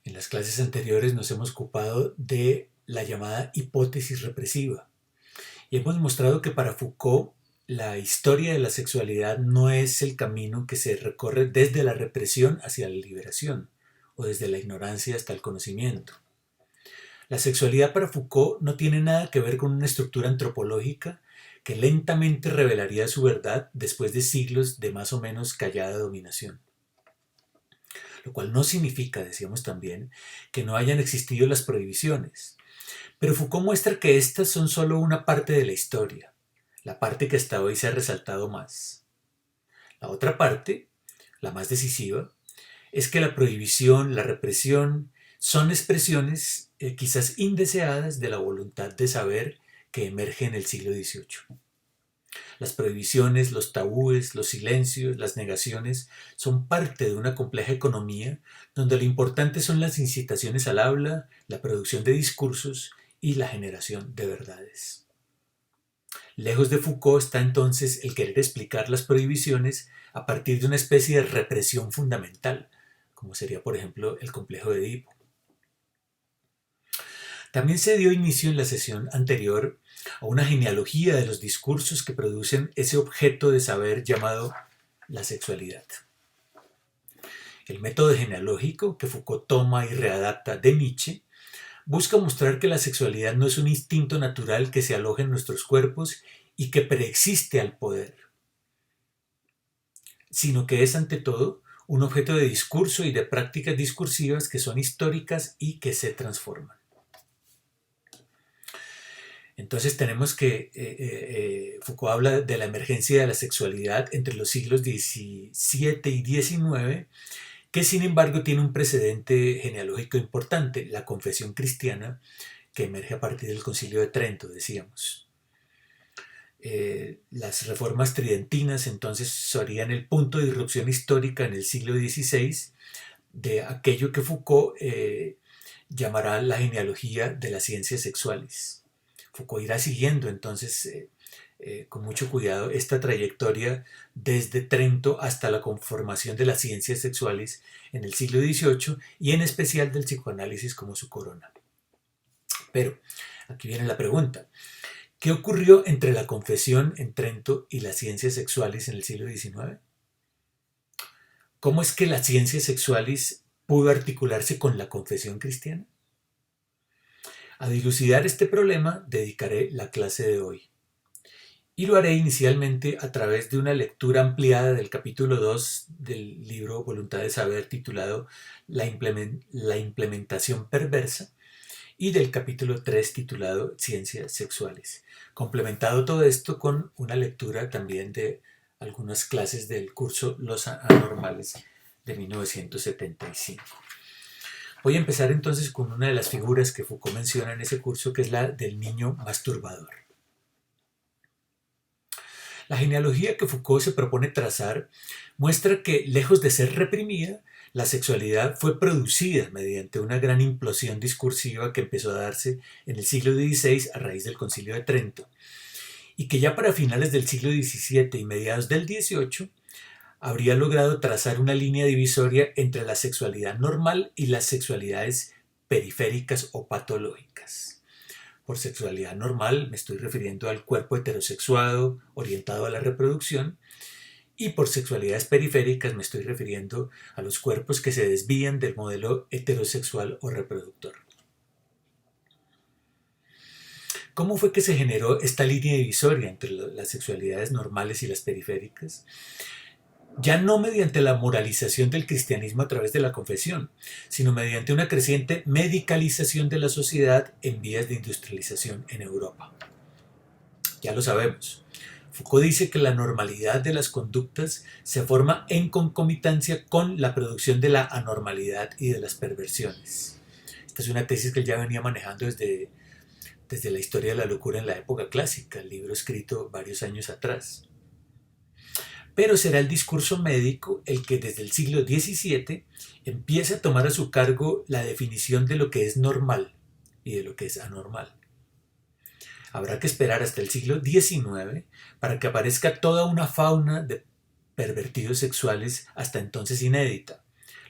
En las clases anteriores nos hemos ocupado de la llamada hipótesis represiva y hemos mostrado que para Foucault la historia de la sexualidad no es el camino que se recorre desde la represión hacia la liberación o desde la ignorancia hasta el conocimiento. La sexualidad para Foucault no tiene nada que ver con una estructura antropológica que lentamente revelaría su verdad después de siglos de más o menos callada dominación. Lo cual no significa, decíamos también, que no hayan existido las prohibiciones. Pero Foucault muestra que estas son solo una parte de la historia, la parte que hasta hoy se ha resaltado más. La otra parte, la más decisiva, es que la prohibición, la represión, son expresiones quizás indeseadas de la voluntad de saber que emerge en el siglo XVIII. Las prohibiciones, los tabúes, los silencios, las negaciones son parte de una compleja economía donde lo importante son las incitaciones al habla, la producción de discursos y la generación de verdades. Lejos de Foucault está entonces el querer explicar las prohibiciones a partir de una especie de represión fundamental, como sería por ejemplo el complejo de Edipo. También se dio inicio en la sesión anterior a una genealogía de los discursos que producen ese objeto de saber llamado la sexualidad. El método genealógico que Foucault toma y readapta de Nietzsche busca mostrar que la sexualidad no es un instinto natural que se aloja en nuestros cuerpos y que preexiste al poder, sino que es ante todo un objeto de discurso y de prácticas discursivas que son históricas y que se transforman. Entonces tenemos que Foucault habla de la emergencia de la sexualidad entre los siglos XVII y XIX, que sin embargo tiene un precedente genealógico importante, la confesión cristiana, que emerge a partir del Concilio de Trento, decíamos. Las reformas tridentinas entonces serían el punto de irrupción histórica en el siglo XVI de aquello que Foucault llamará la genealogía de las ciencias sexuales. Foucault irá siguiendo entonces con mucho cuidado esta trayectoria desde Trento hasta la conformación de las ciencias sexuales en el siglo XVIII y en especial del psicoanálisis como su corona. Pero aquí viene la pregunta. ¿Qué ocurrió entre la confesión en Trento y las ciencias sexuales en el siglo XIX? ¿Cómo es que las ciencias sexuales pudo articularse con la confesión cristiana? A dilucidar este problema dedicaré la clase de hoy. Y lo haré inicialmente a través de una lectura ampliada del capítulo 2 del libro Voluntad de Saber titulado La implementación perversa y del capítulo 3 titulado Ciencias sexuales. Complementado todo esto con una lectura también de algunas clases del curso Los Anormales de 1975. Voy a empezar entonces con una de las figuras que Foucault menciona en ese curso, que es la del niño masturbador. La genealogía que Foucault se propone trazar muestra que, lejos de ser reprimida, la sexualidad fue producida mediante una gran implosión discursiva que empezó a darse en el siglo XVI a raíz del Concilio de Trento, y que ya para finales del siglo XVII y mediados del XVIII habría logrado trazar una línea divisoria entre la sexualidad normal y las sexualidades periféricas o patológicas. Por sexualidad normal me estoy refiriendo al cuerpo heterosexuado orientado a la reproducción, y por sexualidades periféricas me estoy refiriendo a los cuerpos que se desvían del modelo heterosexual o reproductor. ¿Cómo fue que se generó esta línea divisoria entre las sexualidades normales y las periféricas? Ya no mediante la moralización del cristianismo a través de la confesión, sino mediante una creciente medicalización de la sociedad en vías de industrialización en Europa. Ya lo sabemos. Foucault dice que la normalidad de las conductas se forma en concomitancia con la producción de la anormalidad y de las perversiones. Esta es una tesis que él ya venía manejando desde la historia de la locura en la época clásica, el libro escrito varios años atrás. Pero será el discurso médico el que desde el siglo XVII empiece a tomar a su cargo la definición de lo que es normal y de lo que es anormal. Habrá que esperar hasta el siglo XIX para que aparezca toda una fauna de pervertidos sexuales hasta entonces inédita,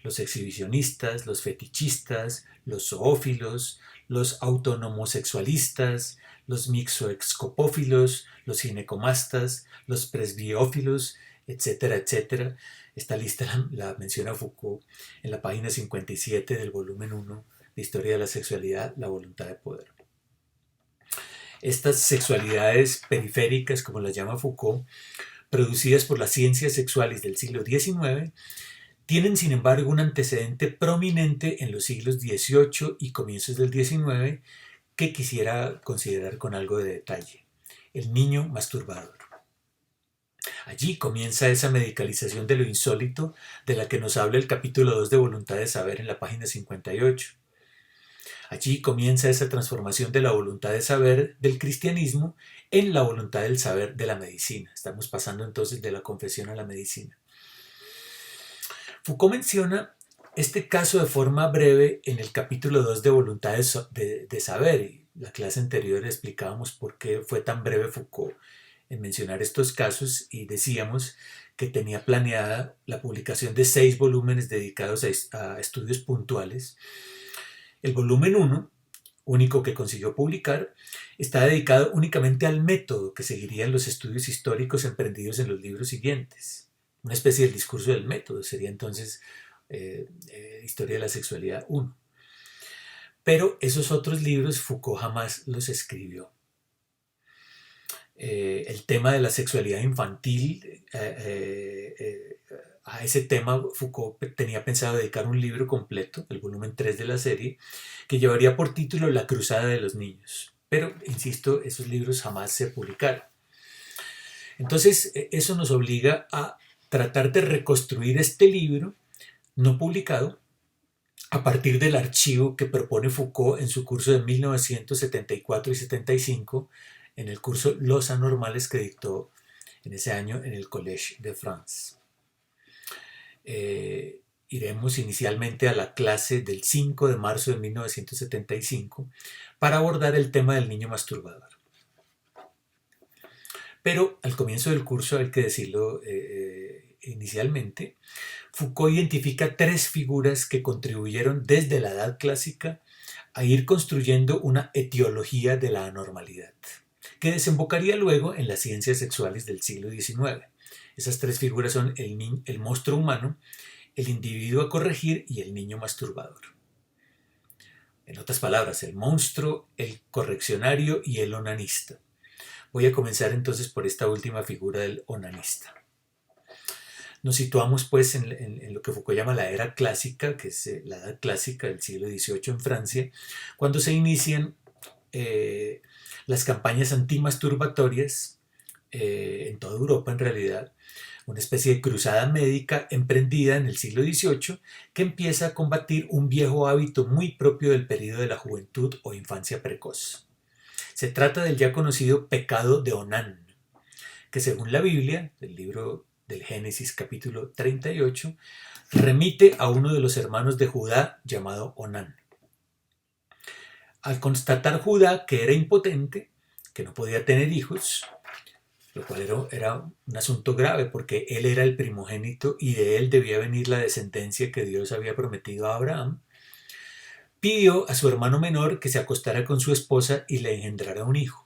los exhibicionistas, los fetichistas, los zoófilos, los autonomosexualistas, los mixoexcopófilos, los ginecomastas, los presbiófilos, etcétera, etcétera. Esta lista la menciona Foucault en la página 57 del volumen 1 de Historia de la Sexualidad, la voluntad de poder. Estas sexualidades periféricas, como las llama Foucault, producidas por las ciencias sexuales del siglo XIX, tienen sin embargo un antecedente prominente en los siglos XVIII y comienzos del XIX que quisiera considerar con algo de detalle: el niño masturbador. Allí comienza esa medicalización de lo insólito de la que nos habla el capítulo 2 de Voluntad de Saber en la página 58. Allí comienza esa transformación de la voluntad de saber del cristianismo en la voluntad del saber de la medicina. Estamos pasando entonces de la confesión a la medicina. Foucault menciona este caso de forma breve en el capítulo 2 de Voluntad de Saber. Y la clase anterior explicábamos por qué fue tan breve Foucault en mencionar estos casos, y decíamos que tenía planeada la publicación de 6 volúmenes dedicados a estudios puntuales. El volumen 1, único que consiguió publicar, está dedicado únicamente al método que seguirían los estudios históricos emprendidos en los libros siguientes. Una especie del discurso del método sería entonces Historia de la Sexualidad 1. Pero esos otros libros Foucault jamás los escribió. El tema de la sexualidad infantil, a ese tema Foucault tenía pensado dedicar un libro completo, el volumen 3 de la serie, que llevaría por título La Cruzada de los Niños. Pero, insisto, esos libros jamás se publicaron. Entonces, eso nos obliga a tratar de reconstruir este libro no publicado a partir del archivo que propone Foucault en su curso de 1974 y 75, en el curso Los Anormales que dictó en ese año en el Collège de France. Iremos inicialmente a la clase del 5 de marzo de 1975 para abordar el tema del niño masturbador. Pero al comienzo del curso, hay que decirlo inicialmente, Foucault identifica 3 figuras que contribuyeron desde la Edad Clásica a ir construyendo una etiología de la anormalidad, que desembocaría luego en las ciencias sexuales del siglo XIX. Esas 3 figuras son el monstruo humano, el individuo a corregir y el niño masturbador. En otras palabras, el monstruo, el correccionario y el onanista. Voy a comenzar entonces por esta última figura del onanista. Nos situamos pues en lo que Foucault llama la era clásica, que es la edad clásica del siglo XVIII en Francia, cuando se inician las campañas antimasturbatorias en toda Europa en realidad, una especie de cruzada médica emprendida en el siglo XVIII que empieza a combatir un viejo hábito muy propio del periodo de la juventud o infancia precoz. Se trata del ya conocido pecado de Onán, que según la Biblia, el libro del Génesis capítulo 38, remite a uno de los hermanos de Judá llamado Onán. Al constatar Judá que era impotente, que no podía tener hijos, lo cual era un asunto grave porque él era el primogénito y de él debía venir la descendencia que Dios había prometido a Abraham, pidió a su hermano menor que se acostara con su esposa y le engendrara un hijo.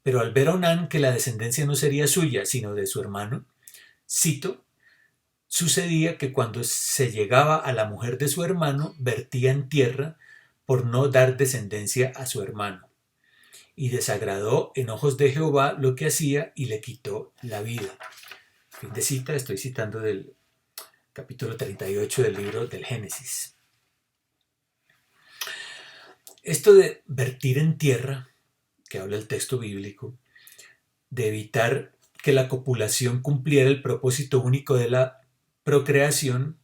Pero al ver a Onán que la descendencia no sería suya, sino de su hermano, cito, sucedía que cuando se llegaba a la mujer de su hermano, vertía en tierra por no dar descendencia a su hermano. Y desagradó en ojos de Jehová lo que hacía y le quitó la vida. Fin de cita, estoy citando del capítulo 38 del libro del Génesis. Esto de vertir en tierra, que habla el texto bíblico, de evitar que la copulación cumpliera el propósito único de la procreación,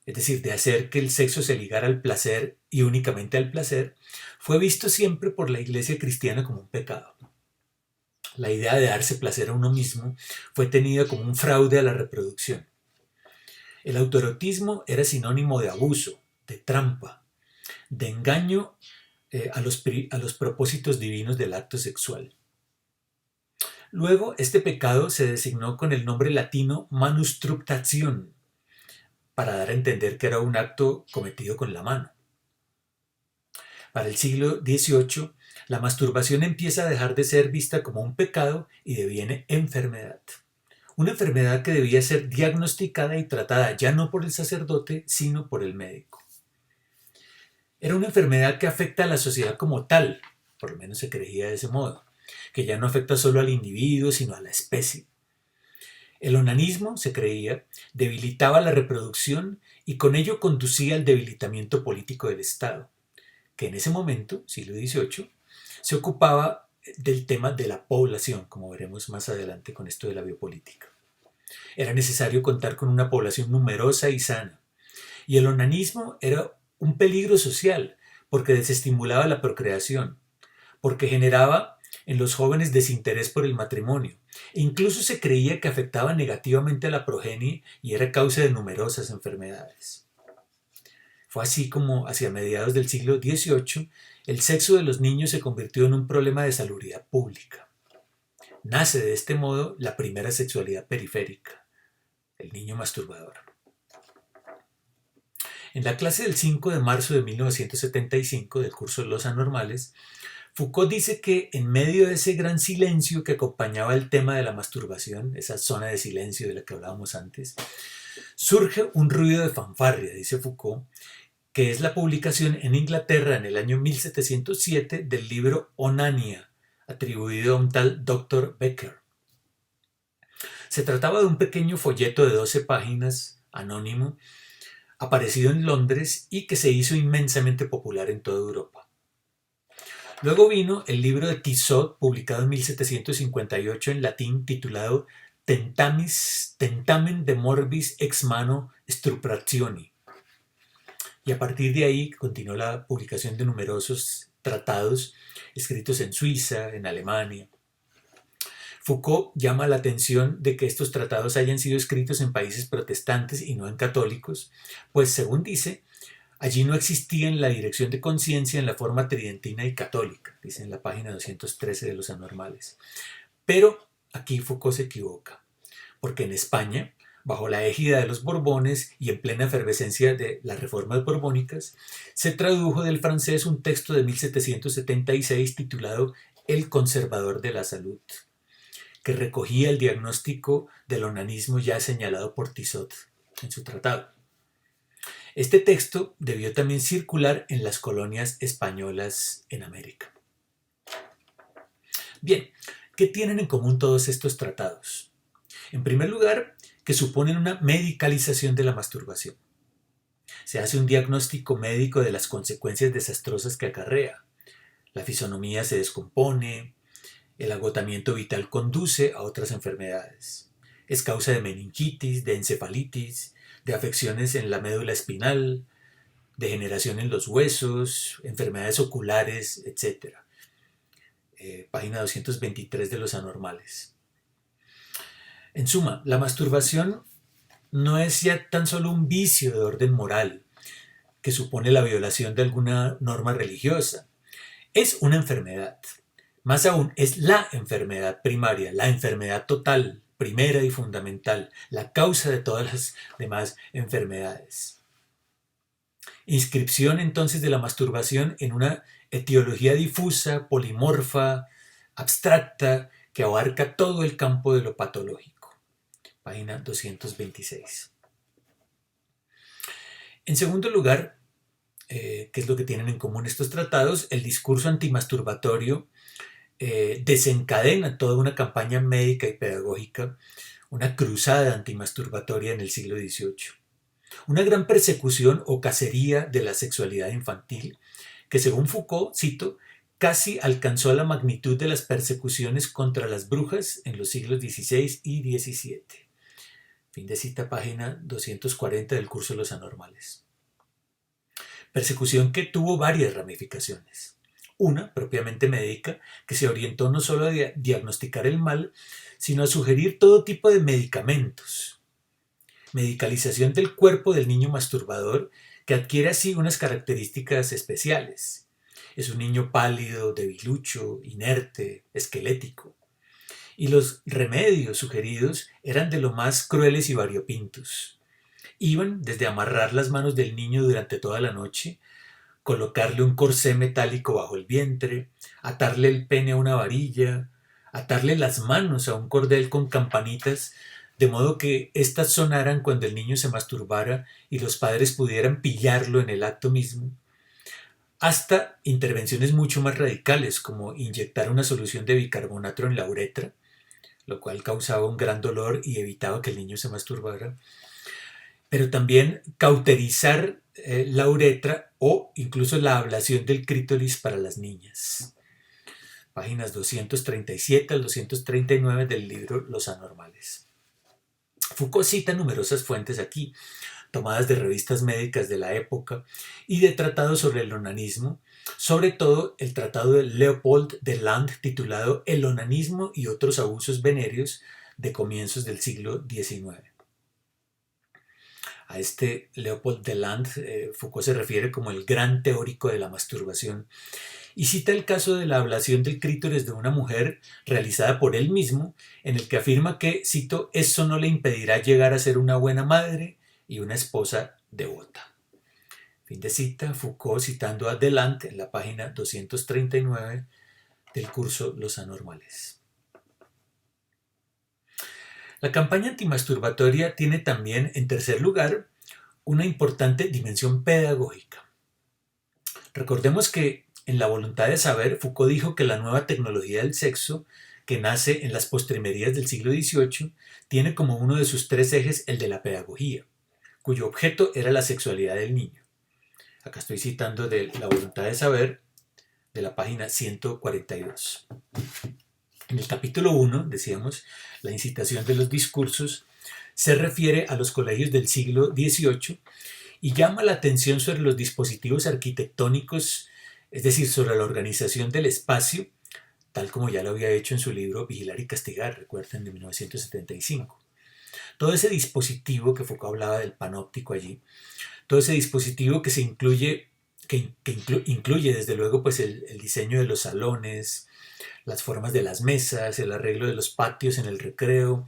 es decir, de hacer que el sexo se ligara al placer y únicamente al placer, fue visto siempre por la Iglesia cristiana como un pecado. La idea de darse placer a uno mismo fue tenida como un fraude a la reproducción. El autoerotismo era sinónimo de abuso, de trampa, de engaño a los propósitos divinos del acto sexual. Luego, este pecado se designó con el nombre latino manustruptación, para dar a entender que era un acto cometido con la mano. Para el siglo XVIII, la masturbación empieza a dejar de ser vista como un pecado y deviene enfermedad. Una enfermedad que debía ser diagnosticada y tratada ya no por el sacerdote, sino por el médico. Era una enfermedad que afecta a la sociedad como tal, por lo menos se creía de ese modo, que ya no afecta solo al individuo, sino a la especie. El onanismo, se creía, debilitaba la reproducción y con ello conducía al debilitamiento político del Estado, que en ese momento, siglo XVIII, se ocupaba del tema de la población, como veremos más adelante con esto de la biopolítica. Era necesario contar con una población numerosa y sana, y el onanismo era un peligro social, porque desestimulaba la procreación, porque generaba en los jóvenes desinterés por el matrimonio, e incluso se creía que afectaba negativamente a la progenie y era causa de numerosas enfermedades. Fue así como, hacia mediados del siglo XVIII, el sexo de los niños se convirtió en un problema de salubridad pública. Nace de este modo la primera sexualidad periférica, el niño masturbador. En la clase del 5 de marzo de 1975 del curso Los Anormales, Foucault dice que en medio de ese gran silencio que acompañaba el tema de la masturbación, esa zona de silencio de la que hablábamos antes, surge un ruido de fanfarria, dice Foucault, que es la publicación en Inglaterra en el año 1707 del libro Onania, atribuido a un tal Dr. Becker. Se trataba de un pequeño folleto de 12 páginas, anónimo, aparecido en Londres y que se hizo inmensamente popular en toda Europa. Luego vino el libro de Tissot, publicado en 1758 en latín, titulado Tentamen de morbis ex mano stuprationi. Y a partir de ahí continuó la publicación de numerosos tratados escritos en Suiza, en Alemania. Foucault llama la atención de que estos tratados hayan sido escritos en países protestantes y no en católicos, pues según dice, allí no existía la dirección de conciencia en la forma tridentina y católica, dice en la página 213 de Los Anormales. Pero aquí Foucault se equivoca, porque en España, bajo la égida de los Borbones y en plena efervescencia de las reformas borbónicas, se tradujo del francés un texto de 1776 titulado El conservador de la salud, que recogía el diagnóstico del onanismo ya señalado por Tissot en su tratado. Este texto debió también circular en las colonias españolas en América. Bien, ¿qué tienen en común todos estos tratados? En primer lugar, que suponen una medicalización de la masturbación. Se hace un diagnóstico médico de las consecuencias desastrosas que acarrea. La fisonomía se descompone, el agotamiento vital conduce a otras enfermedades. Es causa de meningitis, de encefalitis, de afecciones en la médula espinal, degeneración en los huesos, enfermedades oculares, etc. Página 223 de Los Anormales. En suma, la masturbación no es ya tan solo un vicio de orden moral que supone la violación de alguna norma religiosa. Es una enfermedad. Más aún, es la enfermedad primaria, la enfermedad total, primera y fundamental, la causa de todas las demás enfermedades. Inscripción entonces de la masturbación en una etiología difusa, polimorfa, abstracta, que abarca todo el campo de lo patológico. Página 226. En segundo lugar, ¿qué es lo que tienen en común estos tratados? El discurso antimasturbatorio desencadena toda una campaña médica y pedagógica, una cruzada antimasturbatoria en el siglo XVIII. Una gran persecución o cacería de la sexualidad infantil, que según Foucault, cito, casi alcanzó la magnitud de las persecuciones contra las brujas en los siglos XVI y XVII. Fin de cita, página 240 del curso de Los Anormales. Persecución que tuvo varias ramificaciones. Una, propiamente médica, que se orientó no solo a diagnosticar el mal, sino a sugerir todo tipo de medicamentos. Medicalización del cuerpo del niño masturbador, que adquiere así unas características especiales. Es un niño pálido, debilucho, inerte, esquelético. Y los remedios sugeridos eran de lo más crueles y variopintos. Iban desde amarrar las manos del niño durante toda la noche, colocarle un corsé metálico bajo el vientre, atarle el pene a una varilla, atarle las manos a un cordel con campanitas, de modo que éstas sonaran cuando el niño se masturbara y los padres pudieran pillarlo en el acto mismo, hasta intervenciones mucho más radicales, como inyectar una solución de bicarbonato en la uretra, lo cual causaba un gran dolor y evitaba que el niño se masturbara, pero también cauterizar la uretra o incluso la ablación del clítoris para las niñas. Páginas 237 al 239 del libro Los Anormales. Foucault cita numerosas fuentes aquí, tomadas de revistas médicas de la época y de tratados sobre el onanismo, sobre todo el tratado de Leopold de Land titulado El onanismo y otros abusos venéreos de comienzos del siglo XIX. A este Leopold de Land, Foucault se refiere como el gran teórico de la masturbación y cita el caso de la ablación del clítoris de una mujer realizada por él mismo, en el que afirma que, cito, eso no le impedirá llegar a ser una buena madre y una esposa devota. Fin de cita, Foucault citando a Deland en la página 239 del curso Los Anormales. La campaña antimasturbatoria tiene también, en tercer lugar, una importante dimensión pedagógica. Recordemos que en La voluntad de saber, Foucault dijo que la nueva tecnología del sexo, que nace en las postrimerías del siglo XVIII, tiene como uno de sus tres ejes el de la pedagogía, cuyo objeto era la sexualidad del niño. Acá estoy citando de La voluntad de saber, de la página 142. En el capítulo 1, decíamos, la incitación de los discursos se refiere a los colegios del siglo XVIII y llama la atención sobre los dispositivos arquitectónicos, es decir, sobre la organización del espacio, tal como ya lo había hecho en su libro Vigilar y Castigar, recuerden, de 1975. Todo ese dispositivo que Foucault hablaba del panóptico allí, todo ese dispositivo que se incluye, incluye desde luego pues el diseño de los salones, las formas de las mesas, el arreglo de los patios en el recreo,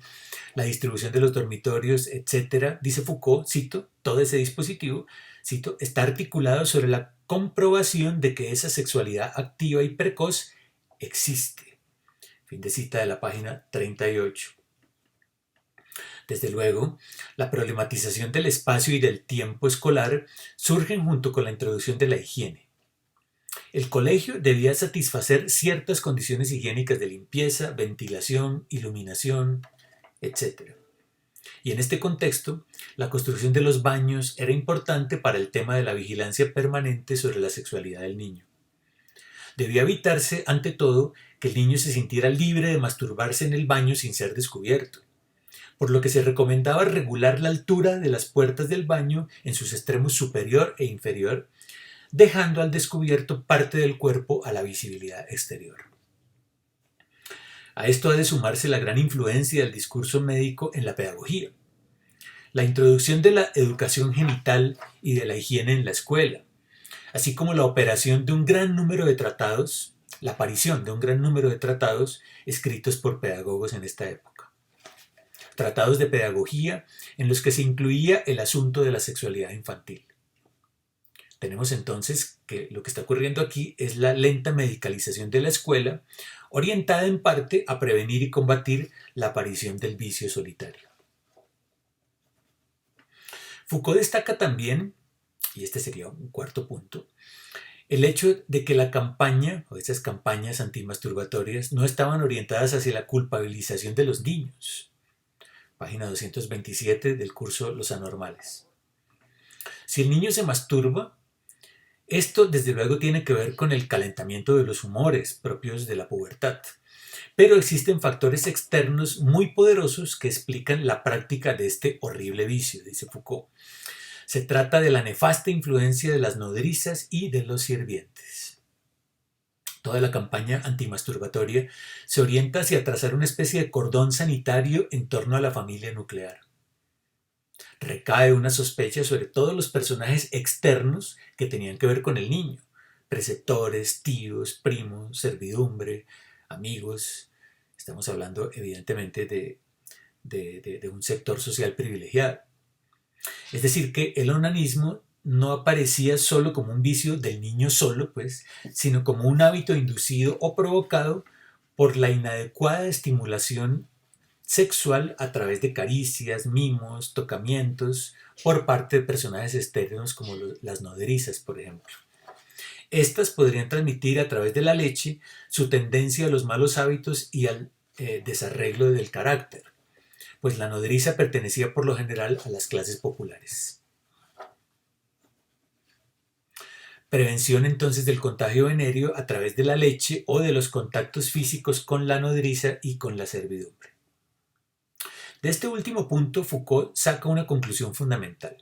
la distribución de los dormitorios, etc. Dice Foucault, cito, todo ese dispositivo, cito, está articulado sobre la comprobación de que esa sexualidad activa y precoz existe. Fin de cita de la página 38. Desde luego, la problematización del espacio y del tiempo escolar surgen junto con la introducción de la higiene. El colegio debía satisfacer ciertas condiciones higiénicas de limpieza, ventilación, iluminación, etc. Y en este contexto, la construcción de los baños era importante para el tema de la vigilancia permanente sobre la sexualidad del niño. Debía evitarse, ante todo, que el niño se sintiera libre de masturbarse en el baño sin ser descubierto, por lo que se recomendaba regular la altura de las puertas del baño en sus extremos superior e inferior, dejando al descubierto parte del cuerpo a la visibilidad exterior. A esto ha de sumarse la gran influencia del discurso médico en la pedagogía, la introducción de la educación genital y de la higiene en la escuela, así como la operación de un gran número de tratados, la aparición de un gran número de tratados escritos por pedagogos en esta época. Tratados de pedagogía en los que se incluía el asunto de la sexualidad infantil. Tenemos entonces que lo que está ocurriendo aquí es la lenta medicalización de la escuela, orientada en parte a prevenir y combatir la aparición del vicio solitario. Foucault destaca también, y este sería un cuarto punto, el hecho de que la campaña o esas campañas antimasturbatorias no estaban orientadas hacia la culpabilización de los niños. Página 227 del curso Los Anormales. Si el niño se masturba, esto desde luego tiene que ver con el calentamiento de los humores propios de la pubertad, pero existen factores externos muy poderosos que explican la práctica de este horrible vicio, dice Foucault. Se trata de la nefasta influencia de las nodrizas y de los sirvientes. Toda la campaña antimasturbatoria se orienta hacia trazar una especie de cordón sanitario en torno a la familia nuclear. Recae una sospecha sobre todos los personajes externos que tenían que ver con el niño: preceptores, tíos, primos, servidumbre, amigos. Estamos hablando evidentemente de un sector social privilegiado. Es decir, que el onanismo no aparecía solo como un vicio del niño solo, pues, sino como un hábito inducido o provocado por la inadecuada estimulación sexual a través de caricias, mimos, tocamientos por parte de personajes externos como las nodrizas, por ejemplo. Estas podrían transmitir a través de la leche su tendencia a los malos hábitos y al desarreglo del carácter, pues la nodriza pertenecía por lo general a las clases populares. Prevención entonces del contagio venéreo a través de la leche o de los contactos físicos con la nodriza y con la servidumbre. De este último punto, Foucault saca una conclusión fundamental.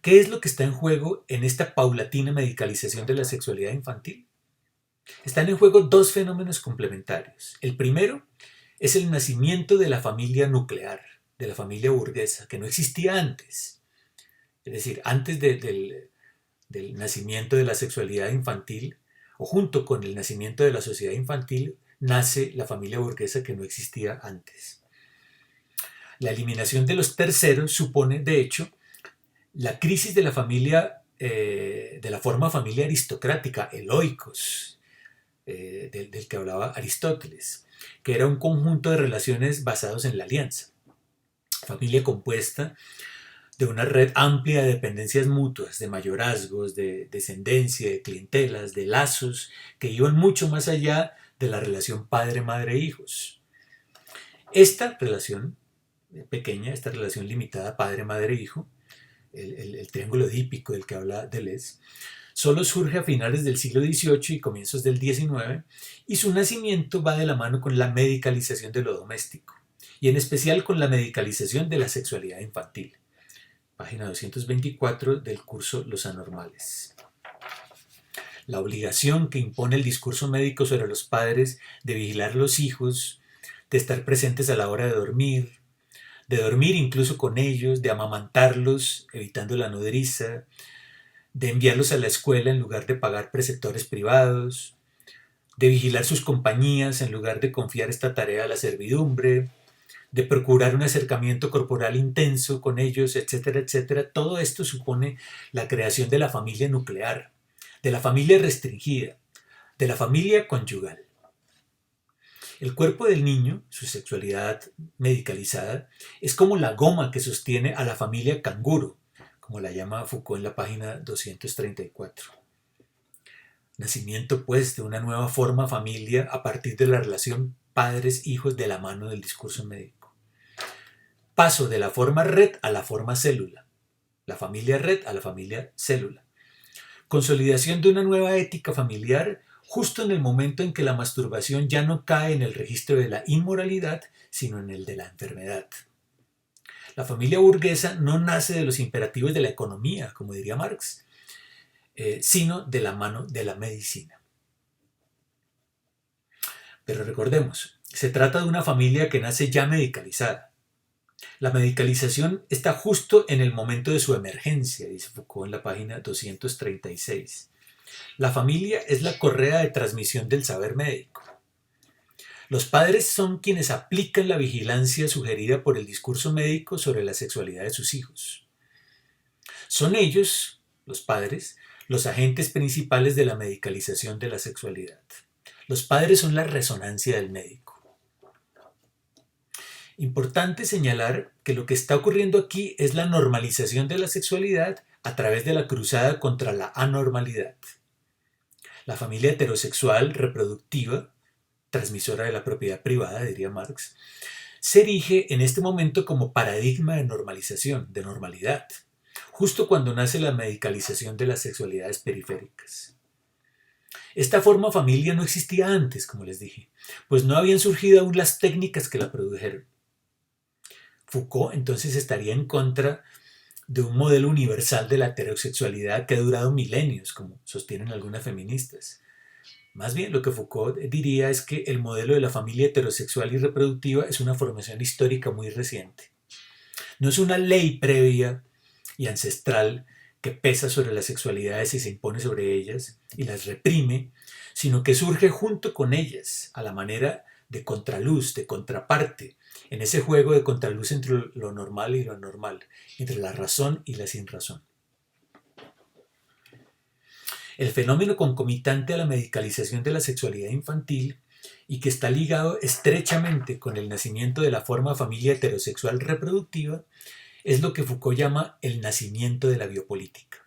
¿Qué es lo que está en juego en esta paulatina medicalización de la sexualidad infantil? Están en juego dos fenómenos complementarios. El primero es el nacimiento de la familia nuclear, de la familia burguesa, que no existía antes. Es decir, antes del nacimiento de la sexualidad infantil, o junto con el nacimiento de la sociedad infantil, nace la familia burguesa que no existía antes. La eliminación de los terceros supone, de hecho, la crisis de la familia, de la forma familia aristocrática, el oikos, del que hablaba Aristóteles, que era un conjunto de relaciones basados en la alianza. Familia compuesta de una red amplia de dependencias mutuas, de mayorazgos, de descendencia, de clientelas, de lazos, que iban mucho más allá de la relación padre-madre-hijos. Esta relación pequeña, esta relación limitada padre-madre-hijo, el triángulo edípico del que habla Deleuze, solo surge a finales del siglo XVIII y comienzos del XIX, y su nacimiento va de la mano con la medicalización de lo doméstico, y en especial con la medicalización de la sexualidad infantil. Página 224 del curso Los Anormales. La obligación que impone el discurso médico sobre los padres de vigilar a los hijos, de estar presentes a la hora de dormir incluso con ellos, de amamantarlos, evitando la nodriza, de enviarlos a la escuela en lugar de pagar preceptores privados, de vigilar sus compañías en lugar de confiar esta tarea a la servidumbre, de procurar un acercamiento corporal intenso con ellos, etcétera, etcétera. Todo esto supone la creación de la familia nuclear, de la familia restringida, de la familia conyugal. El cuerpo del niño, su sexualidad medicalizada, es como la goma que sostiene a la familia canguro, como la llama Foucault en la página 234. Nacimiento, pues, de una nueva forma familia a partir de la relación padres-hijos de la mano del discurso médico. Paso de la forma red a la forma célula. La familia red a la familia célula. Consolidación de una nueva ética familiar justo en el momento en que la masturbación ya no cae en el registro de la inmoralidad, sino en el de la enfermedad. La familia burguesa no nace de los imperativos de la economía, como diría Marx, sino de la mano de la medicina. Pero recordemos, se trata de una familia que nace ya medicalizada. La medicalización está justo en el momento de su emergencia, dice Foucault en la página 236. La familia es la correa de transmisión del saber médico. Los padres son quienes aplican la vigilancia sugerida por el discurso médico sobre la sexualidad de sus hijos. Son ellos, los padres, los agentes principales de la medicalización de la sexualidad. Los padres son la resonancia del médico. Importante señalar que lo que está ocurriendo aquí es la normalización de la sexualidad a través de la cruzada contra la anormalidad. La familia heterosexual reproductiva, transmisora de la propiedad privada, diría Marx, se erige en este momento como paradigma de normalización, de normalidad, justo cuando nace la medicalización de las sexualidades periféricas. Esta forma familia no existía antes, como les dije, pues no habían surgido aún las técnicas que la produjeron. Foucault entonces estaría en contra de un modelo universal de la heterosexualidad que ha durado milenios, como sostienen algunas feministas. Más bien, lo que Foucault diría es que el modelo de la familia heterosexual y reproductiva es una formación histórica muy reciente. No es una ley previa y ancestral que pesa sobre las sexualidades y se impone sobre ellas y las reprime, sino que surge junto con ellas, a la manera de contraluz, de contraparte, en ese juego de contraluz entre lo normal y lo anormal, entre la razón y la sinrazón. El fenómeno concomitante a la medicalización de la sexualidad infantil y que está ligado estrechamente con el nacimiento de la forma familia heterosexual reproductiva es lo que Foucault llama el nacimiento de la biopolítica,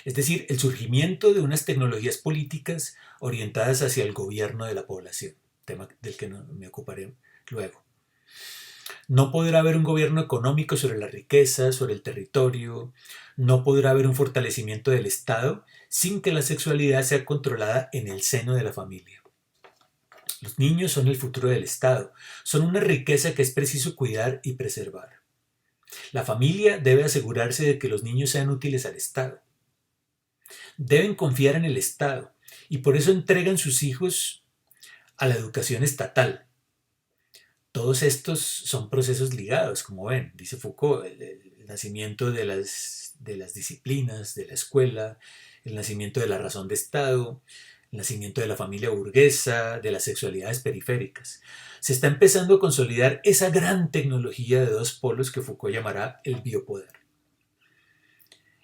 es decir, el surgimiento de unas tecnologías políticas orientadas hacia el gobierno de la población, tema del que me ocuparé luego. No podrá haber un gobierno económico sobre la riqueza, sobre el territorio, no podrá haber un fortalecimiento del Estado sin que la sexualidad sea controlada en el seno de la familia. Los niños son el futuro del Estado, son una riqueza que es preciso cuidar y preservar. La familia debe asegurarse de que los niños sean útiles al Estado. Deben confiar en el Estado y por eso entregan sus hijos a la educación estatal. Todos estos son procesos ligados, como ven, dice Foucault, el nacimiento de las disciplinas, de la escuela, el nacimiento de la razón de Estado, el nacimiento de la familia burguesa, de las sexualidades periféricas. Se está empezando a consolidar esa gran tecnología de dos polos que Foucault llamará el biopoder.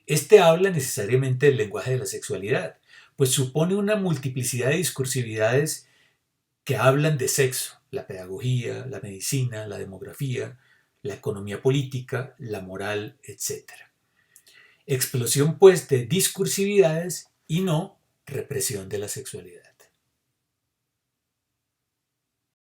Este habla necesariamente del lenguaje de la sexualidad, pues supone una multiplicidad de discursividades que hablan de sexo, la pedagogía, la medicina, la demografía, la economía política, la moral, etc. Explosión pues de discursividades y no represión de la sexualidad.